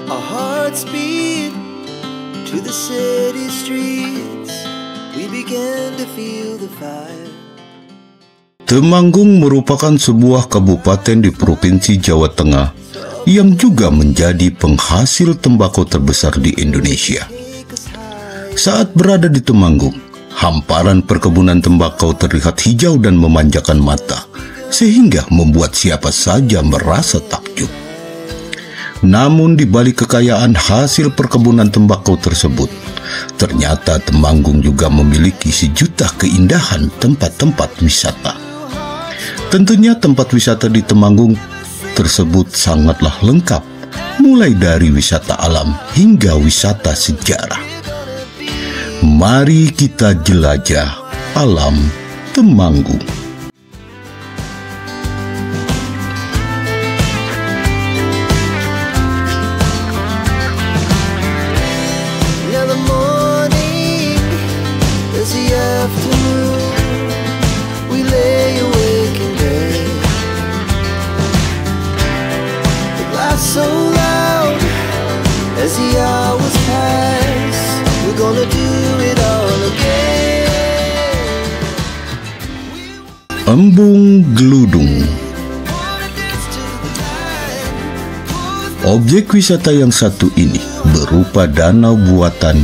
Our hearts beat to the city streets. We began to feel the fire. Temanggung merupakan sebuah kabupaten di Provinsi Jawa Tengah yang juga menjadi penghasil tembakau terbesar di Indonesia. Saat berada di Temanggung, hamparan perkebunan tembakau terlihat hijau dan memanjakan mata, sehingga membuat siapa saja merasa takjub. Namun di balik kekayaan hasil perkebunan tembakau tersebut, ternyata Temanggung juga memiliki sejuta keindahan tempat-tempat wisata. Tentunya tempat wisata di Temanggung tersebut sangatlah lengkap, mulai dari wisata alam hingga wisata sejarah. Mari kita jelajah alam Temanggung. Now the morning is the afternoon. We lay awake in bed. The glass so loud as the hours pass. We're gonna do it all again. Embung Geludung. Objek wisata yang satu ini berupa danau buatan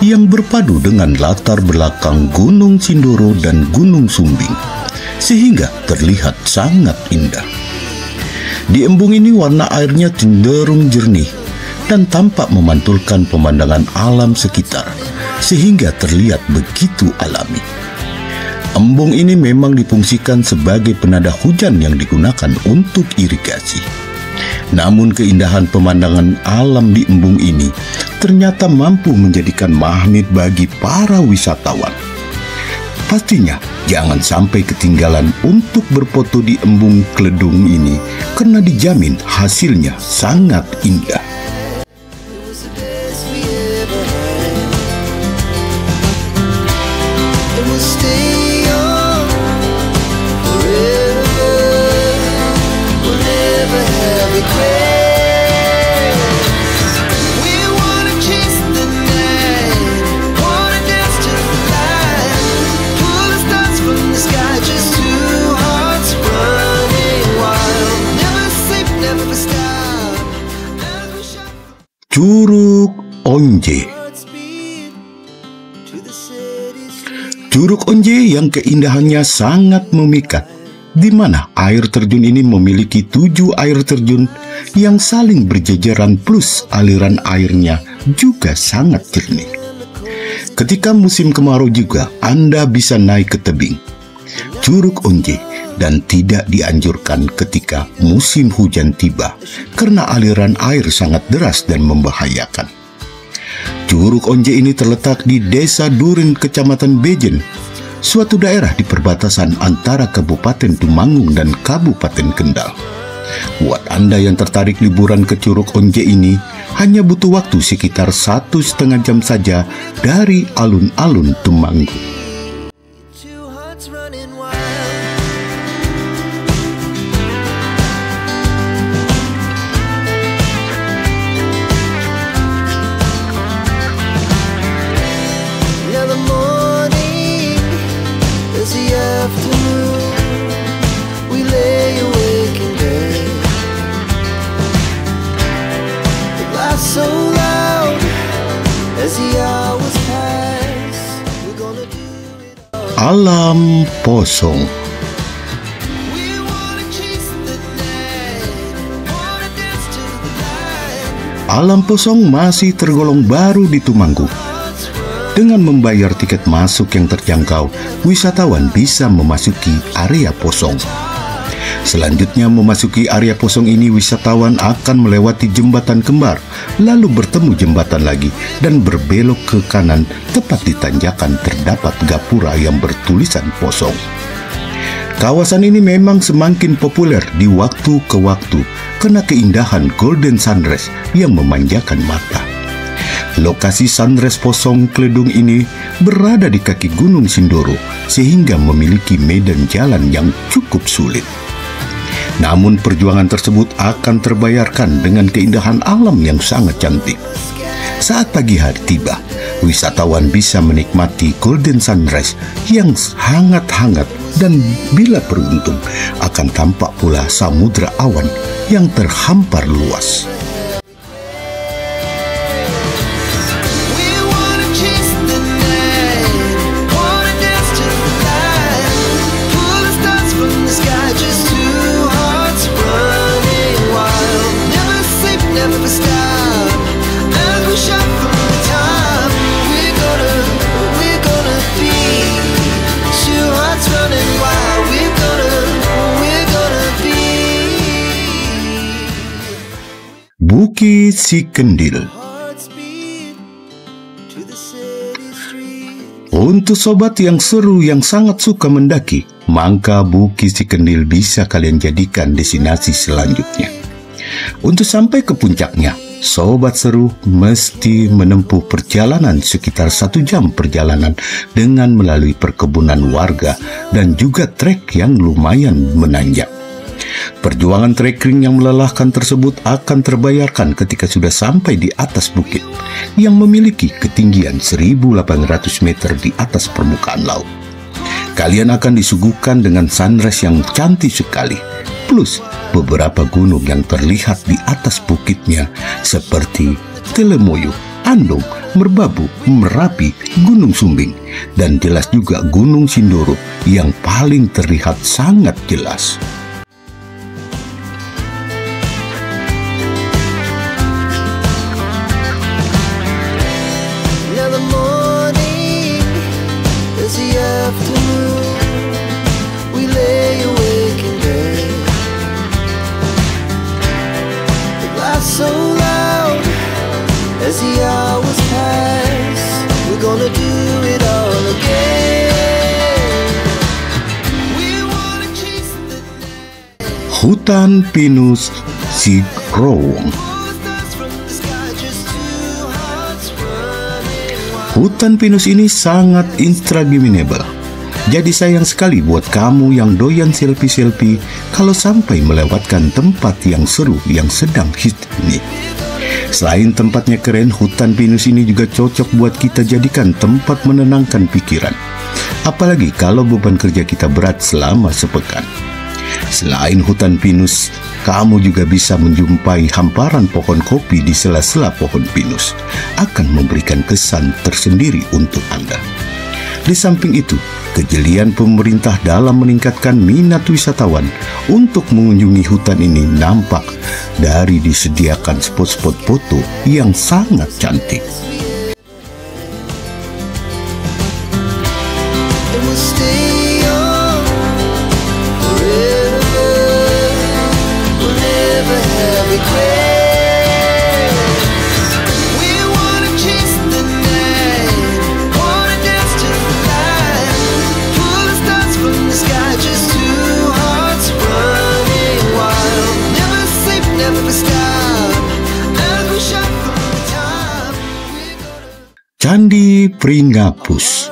yang berpadu dengan latar belakang Gunung Sindoro dan Gunung Sumbing, sehingga terlihat sangat indah. Di embung ini warna airnya cenderung jernih dan tampak memantulkan pemandangan alam sekitar, sehingga terlihat begitu alami. Embung ini memang difungsikan sebagai penada hujan yang digunakan untuk irigasi. Namun keindahan pemandangan alam di embung ini ternyata mampu menjadikan magnet bagi para wisatawan. Pastinya jangan sampai ketinggalan untuk berfoto di embung Geludung ini, karena dijamin hasilnya sangat indah. Curug Onje. Curug Onje yang keindahannya sangat memikat, di mana air terjun ini memiliki 7 air terjun yang saling berjejeran, plus aliran airnya juga sangat jernih. Ketika musim kemarau juga Anda bisa naik ke tebing Curug Onje, dan tidak dianjurkan ketika musim hujan tiba karena aliran air sangat deras dan membahayakan. Curug Onje ini terletak di Desa Durin, Kecamatan Bejen, suatu daerah di perbatasan antara Kabupaten Temanggung dan Kabupaten Kendal. Buat Anda yang tertarik liburan ke Curug Onje ini, hanya butuh waktu sekitar 1,5 jam saja dari alun-alun Temanggung. Alam Posong. Alam Posong masih tergolong baru di Temanggung. Dengan membayar tiket masuk yang terjangkau, wisatawan bisa memasuki area Posong. Selanjutnya memasuki area Posong ini, wisatawan akan melewati jembatan kembar, lalu bertemu jembatan lagi dan berbelok ke kanan. Tepat di tanjakan terdapat gapura yang bertulisan Posong. Kawasan ini memang semakin populer di waktu ke waktu karena keindahan golden sunrise yang memanjakan mata. Lokasi sunrise Posong Geludung ini berada di kaki Gunung Sindoro, sehingga memiliki medan jalan yang cukup sulit. Namun perjuangan tersebut akan terbayarkan dengan keindahan alam yang sangat cantik. Saat pagi hari tiba, wisatawan bisa menikmati golden sunrise yang hangat-hangat, dan bila beruntung akan tampak pula samudra awan yang terhampar luas. Bukit Cikendil. Untuk sobat yang seru yang sangat suka mendaki, maka Bukit Cikendil bisa kalian jadikan destinasi selanjutnya. Untuk sampai ke puncaknya, sobat seru mesti menempuh perjalanan sekitar 1 jam perjalanan dengan melalui perkebunan warga dan juga trek yang lumayan menanjak. Perjuangan trekking yang melelahkan tersebut akan terbayarkan ketika sudah sampai di atas bukit yang memiliki ketinggian 1.800 meter di atas permukaan laut. Kalian akan disuguhkan dengan sunrise yang cantik sekali, plus beberapa gunung yang terlihat di atas bukitnya seperti Telemoyo, Andong, Merbabu, Merapi, Gunung Sumbing, dan jelas juga Gunung Sindoro yang paling terlihat sangat jelas. So loud as the hours pass, we're gonna do it all again. We wanna chase the night. Hutan Pinus Sigrowong. Hutan pinus ini sangat instagramable. Jadi sayang sekali buat kamu yang doyan selfie-selfie kalau sampai melewatkan tempat yang seru yang sedang hit ini. Selain tempatnya keren, hutan pinus ini juga cocok buat kita jadikan tempat menenangkan pikiran. Apalagi kalau beban kerja kita berat selama sepekan. Selain hutan pinus, kamu juga bisa menjumpai hamparan pohon kopi di sela-sela pohon pinus. Akan memberikan kesan tersendiri untuk Anda. Di samping itu, kejelian pemerintah dalam meningkatkan minat wisatawan untuk mengunjungi hutan ini nampak dari disediakan spot-spot foto yang sangat cantik. Candi Pringapus.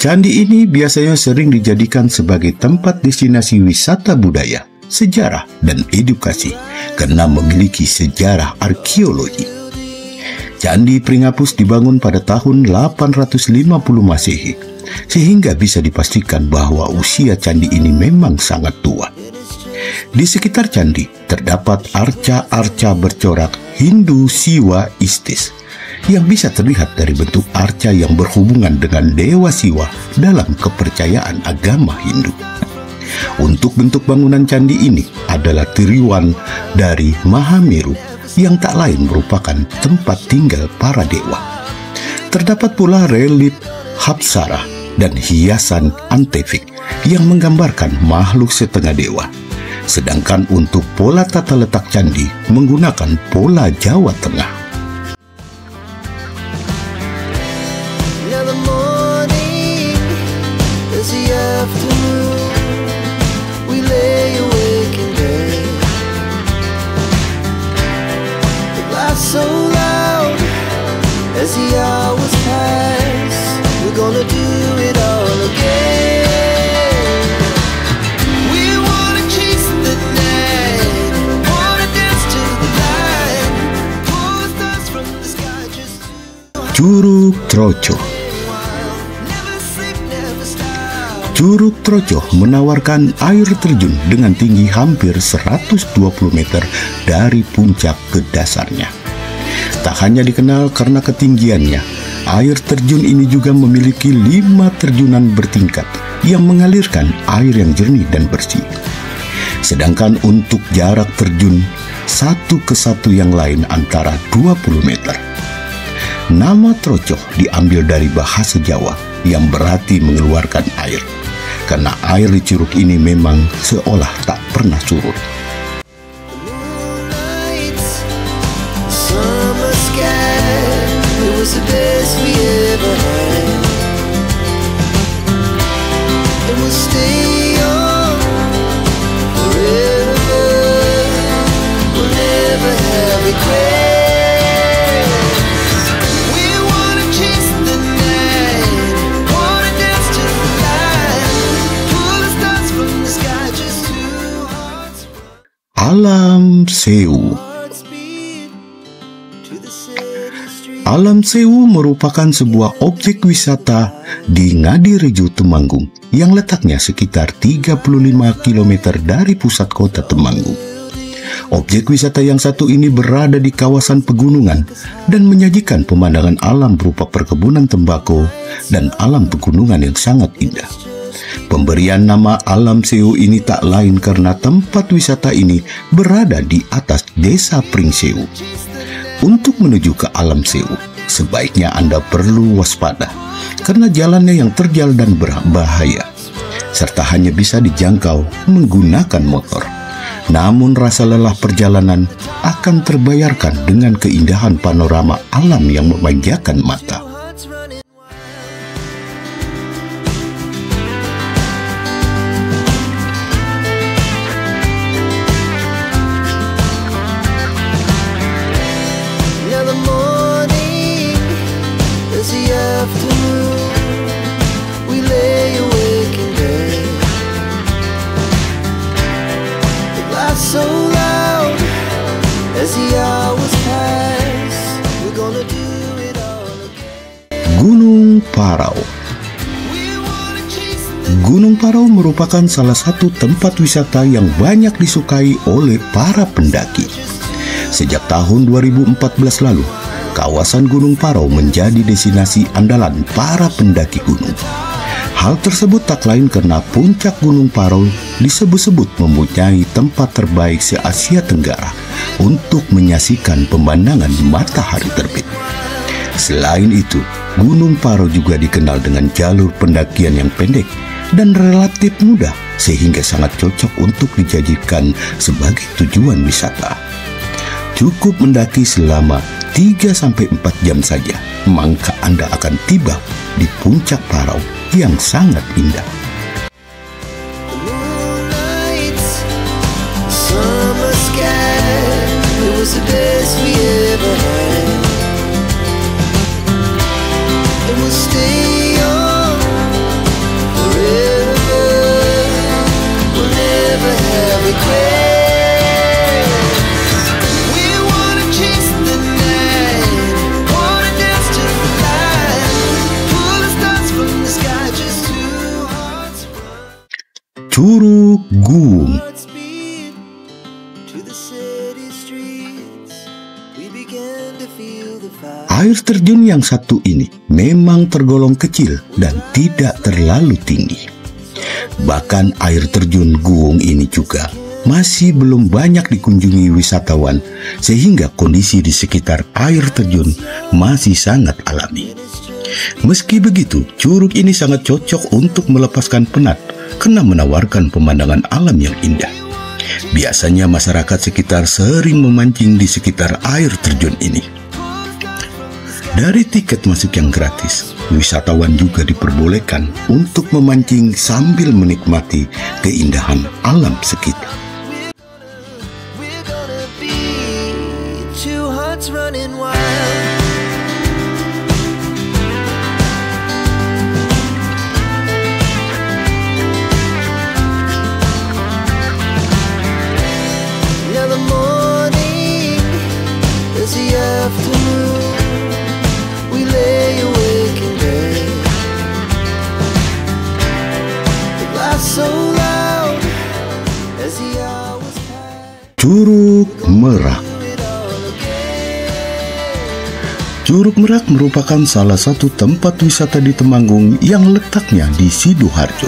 Candi ini biasanya sering dijadikan sebagai tempat destinasi wisata budaya, sejarah, dan edukasi karena memiliki sejarah arkeologi. Candi Pringapus dibangun pada tahun 850 Masehi, sehingga bisa dipastikan bahwa usia candi ini memang sangat tua. Di sekitar candi terdapat arca-arca bercorak Hindu Siwa Istis yang bisa terlihat dari bentuk arca yang berhubungan dengan Dewa Siwa dalam kepercayaan agama Hindu. Untuk bentuk bangunan candi ini adalah tiruan dari Mahameru yang tak lain merupakan tempat tinggal para dewa. Terdapat pula relief Hapsara dan hiasan antefik yang menggambarkan makhluk setengah dewa. Sedangkan untuk pola tata letak candi menggunakan pola Jawa Tengah. So loud as the hours pass, we're gonna do it all again. Curug Troco. Curug Troco menawarkan air terjun dengan tinggi hampir 120 meter dari puncak ke dasarnya. Tak hanya dikenal karena ketinggiannya, air terjun ini juga memiliki 5 terjunan bertingkat yang mengalirkan air yang jernih dan bersih. Sedangkan untuk jarak terjun satu ke satu yang lain antara 20 meter. Nama Troco diambil dari bahasa Jawa yang berarti mengeluarkan air, karena air di curug ini memang seolah tak pernah surut. Alam Sewu. Alam Sewu merupakan sebuah objek wisata di Ngadirejo, Temanggung yang letaknya sekitar 35 km dari pusat kota Temanggung. Objek wisata yang satu ini berada di kawasan pegunungan dan menyajikan pemandangan alam berupa perkebunan tembakau dan alam pegunungan yang sangat indah. Pemberian nama Alam Sewu ini tak lain karena tempat wisata ini berada di atas Desa Pringsewu. Untuk menuju ke Alam Sewu, sebaiknya Anda perlu waspada karena jalannya yang terjal dan berbahaya, serta hanya bisa dijangkau menggunakan motor. Namun rasa lelah perjalanan akan terbayarkan dengan keindahan panorama alam yang memanjakan mata. Gunung Parau. Gunung Parau merupakan salah satu tempat wisata yang banyak disukai oleh para pendaki. Sejak tahun 2014 lalu, kawasan Gunung Parau menjadi destinasi andalan para pendaki gunung. Hal tersebut tak lain karena puncak Gunung Parau disebut-sebut mempunyai tempat terbaik se-Asia Tenggara untuk menyaksikan pemandangan matahari terbit. Selain itu, Gunung Parau juga dikenal dengan jalur pendakian yang pendek dan relatif mudah sehingga sangat cocok untuk dijadikan sebagai tujuan wisata. Cukup mendaki selama 3-4 jam saja, maka Anda akan tiba di puncak Parau yang sangat indah. Curug Guung. Air terjun yang satu ini memang tergolong kecil dan tidak terlalu tinggi. Bahkan air terjun Guung ini juga masih belum banyak dikunjungi wisatawan, sehingga kondisi di sekitar air terjun masih sangat alami. Meski begitu, curug ini sangat cocok untuk melepaskan penat karena menawarkan pemandangan alam yang indah. Biasanya masyarakat sekitar sering memancing di sekitar air terjun ini. Dari tiket masuk yang gratis, wisatawan juga diperbolehkan untuk memancing sambil menikmati keindahan alam sekitar. Afternoon, we lay Curug Merak. Curug Merak merupakan salah satu tempat wisata di Temanggung yang letaknya di Sidoarjo.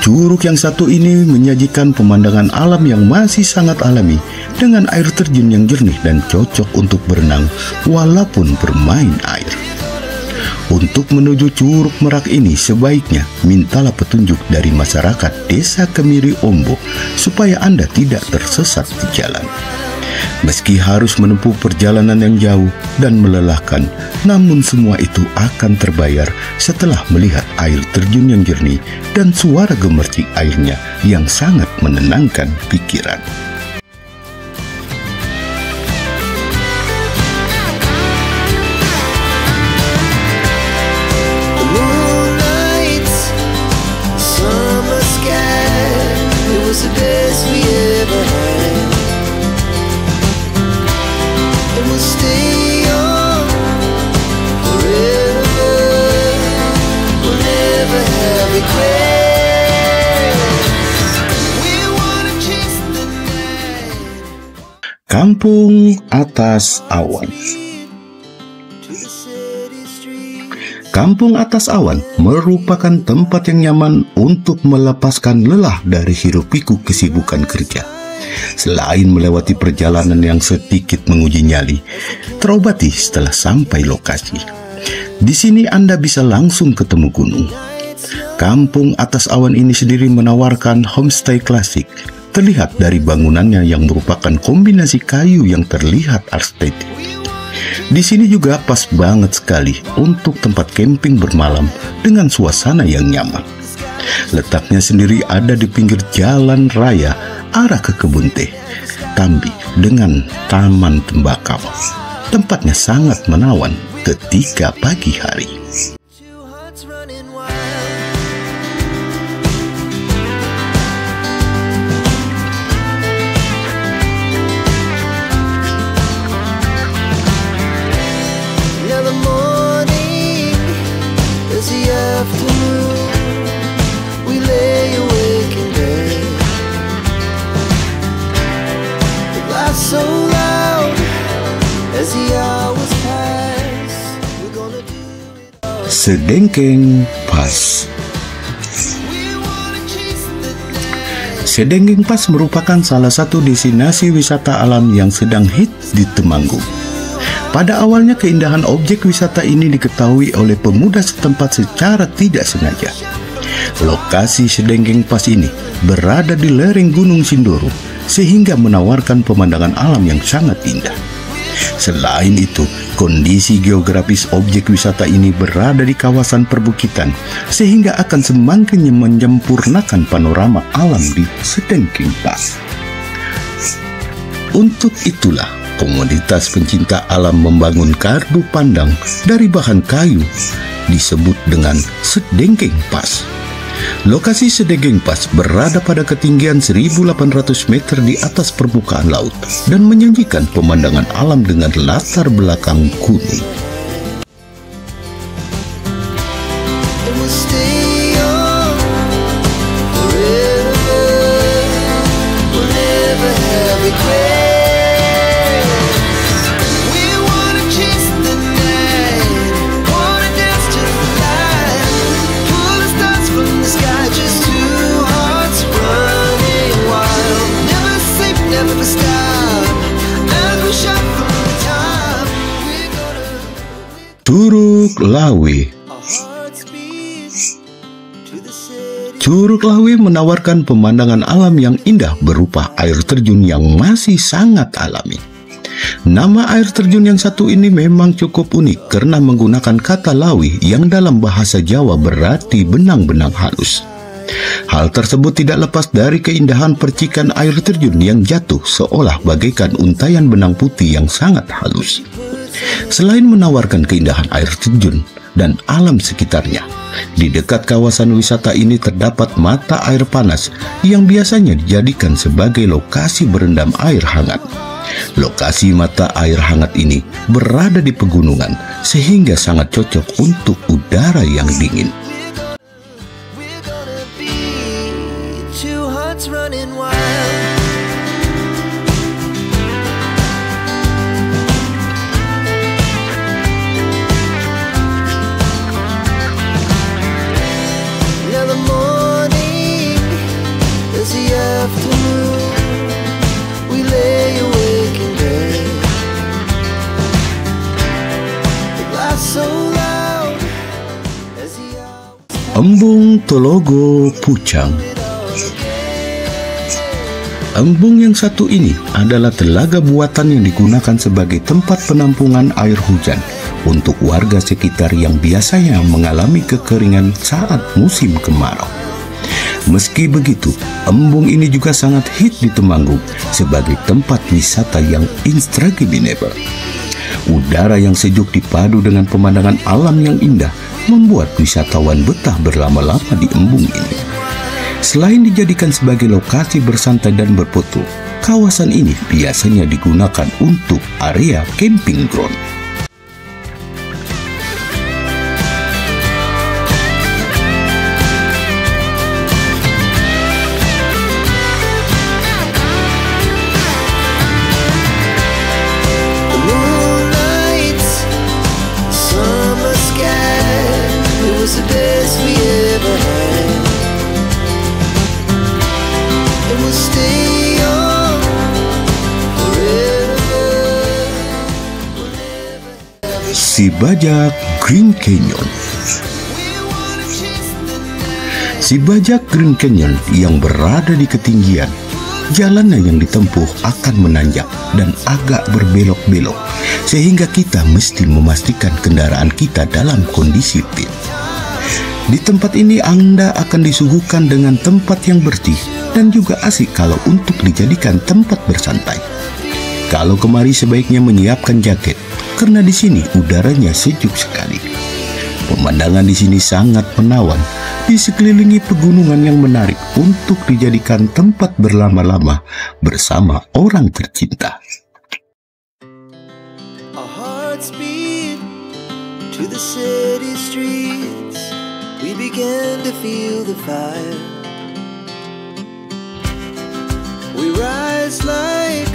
Curug yang satu ini menyajikan pemandangan alam yang masih sangat alami dengan air terjun yang jernih dan cocok untuk berenang walaupun bermain air. Untuk menuju Curug Merak ini sebaiknya mintalah petunjuk dari masyarakat Desa Kemiri Ombo supaya Anda tidak tersesat di jalan. Meski harus menempuh perjalanan yang jauh dan melelahkan, namun semua itu akan terbayar setelah melihat air terjun yang jernih dan suara gemercik airnya yang sangat menenangkan pikiran. Kampung Atas Awan. Kampung Atas Awan merupakan tempat yang nyaman untuk melepaskan lelah dari hiruk-pikuk kesibukan kerja. Selain melewati perjalanan yang sedikit menguji nyali, terobati setelah sampai lokasi. Di sini Anda bisa langsung ketemu gunung. Kampung Atas Awan ini sendiri menawarkan homestay klasik. Terlihat dari bangunannya yang merupakan kombinasi kayu yang terlihat estetik. Di sini juga pas banget sekali untuk tempat camping bermalam dengan suasana yang nyaman. Letaknya sendiri ada di pinggir jalan raya arah ke kebun teh, Tambi dengan taman tembakau. Tempatnya sangat menawan ketika pagi hari. Sedengkeng Pas. Sedengkeng Pas merupakan salah satu destinasi wisata alam yang sedang hits di Temanggung. Pada awalnya keindahan objek wisata ini diketahui oleh pemuda setempat secara tidak sengaja. Lokasi Sedengkeng Pas ini berada di lereng Gunung Sindoro sehingga menawarkan pemandangan alam yang sangat indah. Selain itu, kondisi geografis objek wisata ini berada di kawasan perbukitan sehingga akan semakin menyempurnakan panorama alam di Sedengkeng Pas. Untuk itulah, komunitas pencinta alam membangun gardu pandang dari bahan kayu disebut dengan Sedengkeng Pas. Lokasi Sedengkeng Pas berada pada ketinggian 1.800 meter di atas permukaan laut dan menyajikan pemandangan alam dengan latar belakang gunung. Curug Lawe. Curug Lawe menawarkan pemandangan alam yang indah berupa air terjun yang masih sangat alami. Nama air terjun yang satu ini memang cukup unik karena menggunakan kata lawi yang dalam bahasa Jawa berarti benang-benang halus. Hal tersebut tidak lepas dari keindahan percikan air terjun yang jatuh seolah bagaikan untayan benang putih yang sangat halus. Selain menawarkan keindahan air terjun dan alam sekitarnya, di dekat kawasan wisata ini terdapat mata air panas yang biasanya dijadikan sebagai lokasi berendam air hangat. Lokasi mata air hangat ini berada di pegunungan sehingga sangat cocok untuk udara yang dingin. Embung Tologo Pucang. Embung yang satu ini adalah telaga buatan yang digunakan sebagai tempat penampungan air hujan untuk warga sekitar yang biasanya mengalami kekeringan saat musim kemarau. Meski begitu, embung ini juga sangat hit di Temanggung sebagai tempat wisata yang instagramable. Udara yang sejuk dipadu dengan pemandangan alam yang indah membuat wisatawan betah berlama-lama di embung ini. Selain dijadikan sebagai lokasi bersantai dan berfoto, kawasan ini biasanya digunakan untuk area camping ground. Si Bajak Green Canyon. Si Bajak Green Canyon yang berada di ketinggian, jalannya yang ditempuh akan menanjak dan agak berbelok-belok, sehingga kita mesti memastikan kendaraan kita dalam kondisi fit. Di tempat ini Anda akan disuguhkan dengan tempat yang bersih dan juga asik kalau untuk dijadikan tempat bersantai. Kalau kemari sebaiknya menyiapkan jaket, karena di sini udaranya sejuk sekali. Pemandangan di sini sangat menawan, di sekelilingi pegunungan yang menarik untuk dijadikan tempat berlama-lama bersama orang tercinta. Our hearts beat to the city streets. We began to feel the fire. We rise like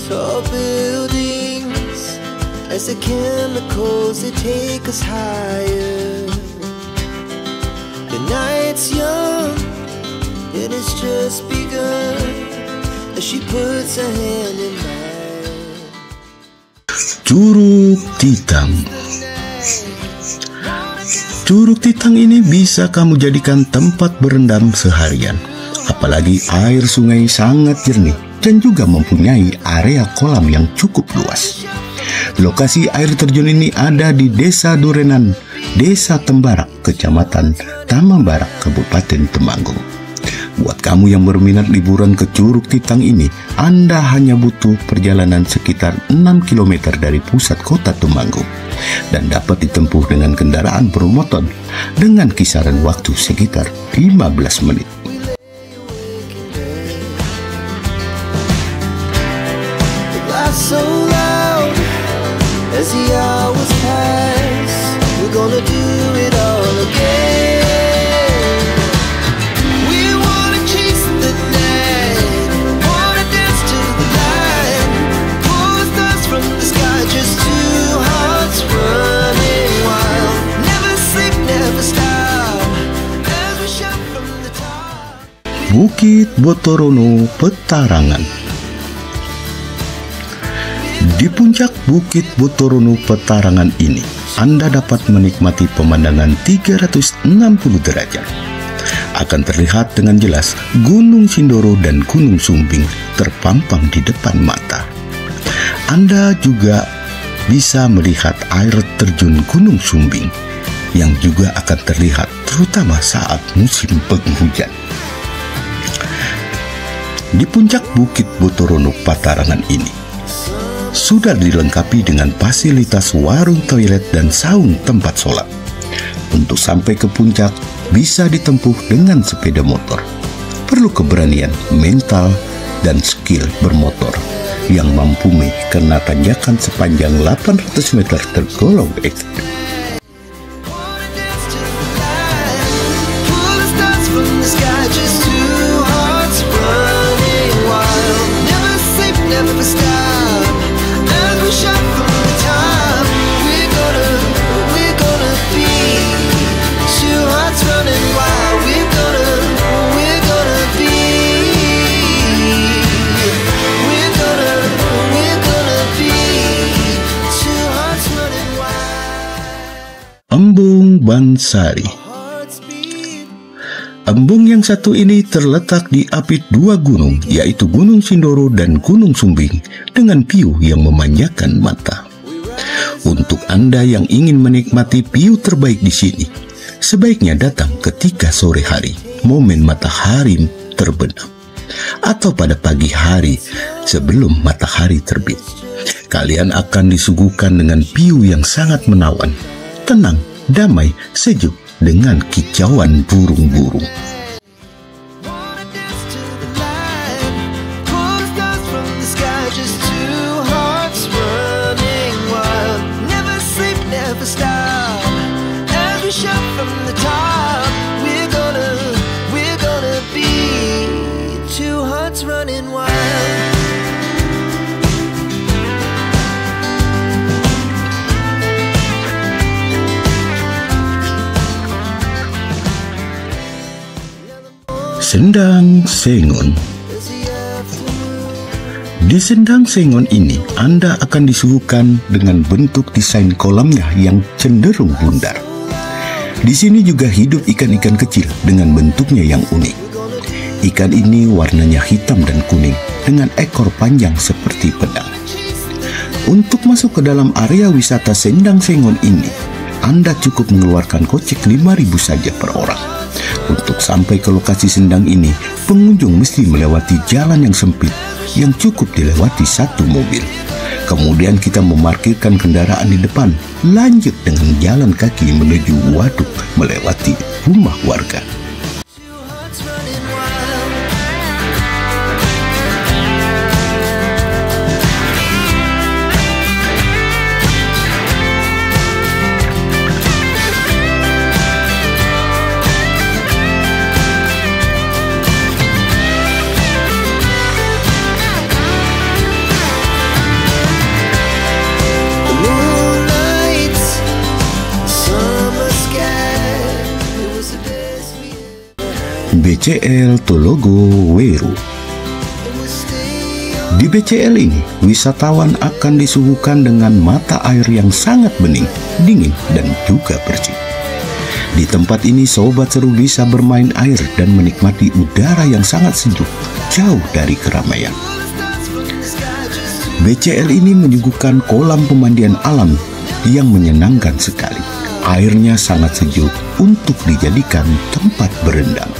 tall buildings as the chemicals they take us higher. The night's young and it's just begun as she puts her hand in mine. Curug Titang. Curug Titang ini bisa kamu jadikan tempat berendam seharian. Apalagi air sungai sangat jernih dan juga mempunyai area kolam yang cukup luas. Lokasi air terjun ini ada di Desa Durenan, Desa Tembarak, Kecamatan Tamambarak, Kabupaten Temanggung. Buat kamu yang berminat liburan ke Curug Titang ini, Anda hanya butuh perjalanan sekitar 6 km dari pusat kota Temanggung dan dapat ditempuh dengan kendaraan bermotor dengan kisaran waktu sekitar 15 menit. So loud as the hours pass, we're gonna do it all again. We wanna chase the night, wanna dance to the light, pull the stars from the sky, just two hearts running wild. Never sleep, never stop, as we shout from the top. Bukit Botorono Petarangan. Di puncak Bukit Botorono Petarangan ini, Anda dapat menikmati pemandangan 360 derajat. Akan terlihat dengan jelas Gunung Sindoro dan Gunung Sumbing terpampang di depan mata. Anda juga bisa melihat air terjun Gunung Sumbing yang juga akan terlihat terutama saat musim penghujan. Di puncak Bukit Botorono Petarangan ini sudah dilengkapi dengan fasilitas warung toilet dan saung tempat sholat. Untuk sampai ke puncak bisa ditempuh dengan sepeda motor. Perlu keberanian, mental, dan skill bermotor yang mampu karena tanjakan sepanjang 800 meter tergolong ekstrim. Embung Bansari. Embung yang satu ini terletak di apit dua gunung, yaitu Gunung Sindoro dan Gunung Sumbing, dengan view yang memanjakan mata. Untuk Anda yang ingin menikmati view terbaik di sini, sebaiknya datang ketika sore hari, momen matahari terbenam, atau pada pagi hari sebelum matahari terbit. Kalian akan disuguhkan dengan view yang sangat menawan, tenang, damai, sejuk, dengan kicauan burung-burung. Sendang Sengon. Di Sendang Sengon ini, Anda akan disuguhkan dengan bentuk desain kolamnya yang cenderung bundar. Di sini juga hidup ikan-ikan kecil dengan bentuknya yang unik. Ikan ini warnanya hitam dan kuning dengan ekor panjang seperti pedang. Untuk masuk ke dalam area wisata Sendang Sengon ini, Anda cukup mengeluarkan kocek 5.000 saja per orang. Untuk sampai ke lokasi sendang ini, pengunjung mesti melewati jalan yang sempit yang cukup dilewati satu mobil. Kemudian kita memarkirkan kendaraan di depan, lanjut dengan jalan kaki menuju waduk melewati rumah warga. BCL Tologo Weru. Di BCL ini, wisatawan akan disuguhkan dengan mata air yang sangat bening, dingin, dan juga bersih. Di tempat ini, sobat seru bisa bermain air dan menikmati udara yang sangat sejuk, jauh dari keramaian. BCL ini menyuguhkan kolam pemandian alam yang menyenangkan sekali. Airnya sangat sejuk untuk dijadikan tempat berendam.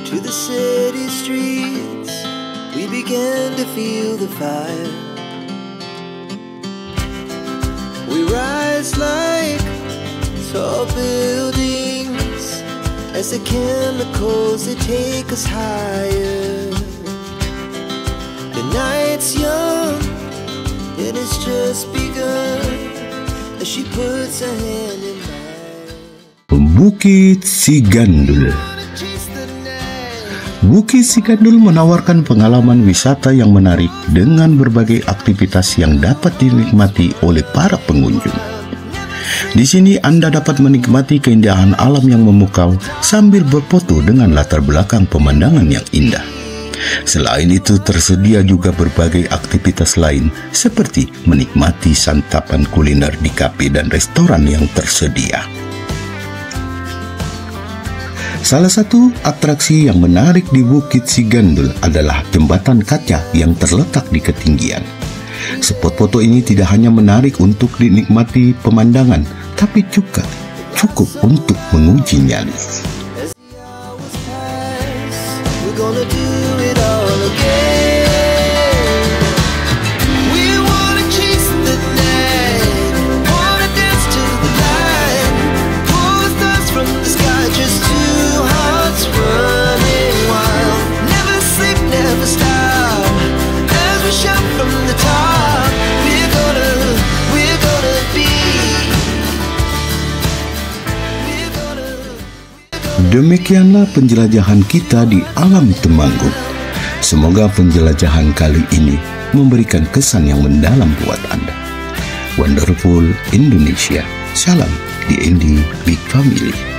To the city streets, we began to feel the fire. We rise like tall buildings as the chemicals they take us higher. The night's young and it's just begun as she puts her hand in mine. Bukit Sigandul. Bukit Sigandul menawarkan pengalaman wisata yang menarik dengan berbagai aktivitas yang dapat dinikmati oleh para pengunjung. Di sini Anda dapat menikmati keindahan alam yang memukau sambil berfoto dengan latar belakang pemandangan yang indah. Selain itu, tersedia juga berbagai aktivitas lain seperti menikmati santapan kuliner di kafe dan restoran yang tersedia. Salah satu atraksi yang menarik di Bukit Sigandul adalah jembatan kaca yang terletak di ketinggian. Spot foto ini tidak hanya menarik untuk dinikmati pemandangan, tapi juga cukup untuk menguji nyali. Demikianlah penjelajahan kita di alam Temanggung. Semoga penjelajahan kali ini memberikan kesan yang mendalam buat Anda. Wonderful Indonesia. Salam DND Big Family.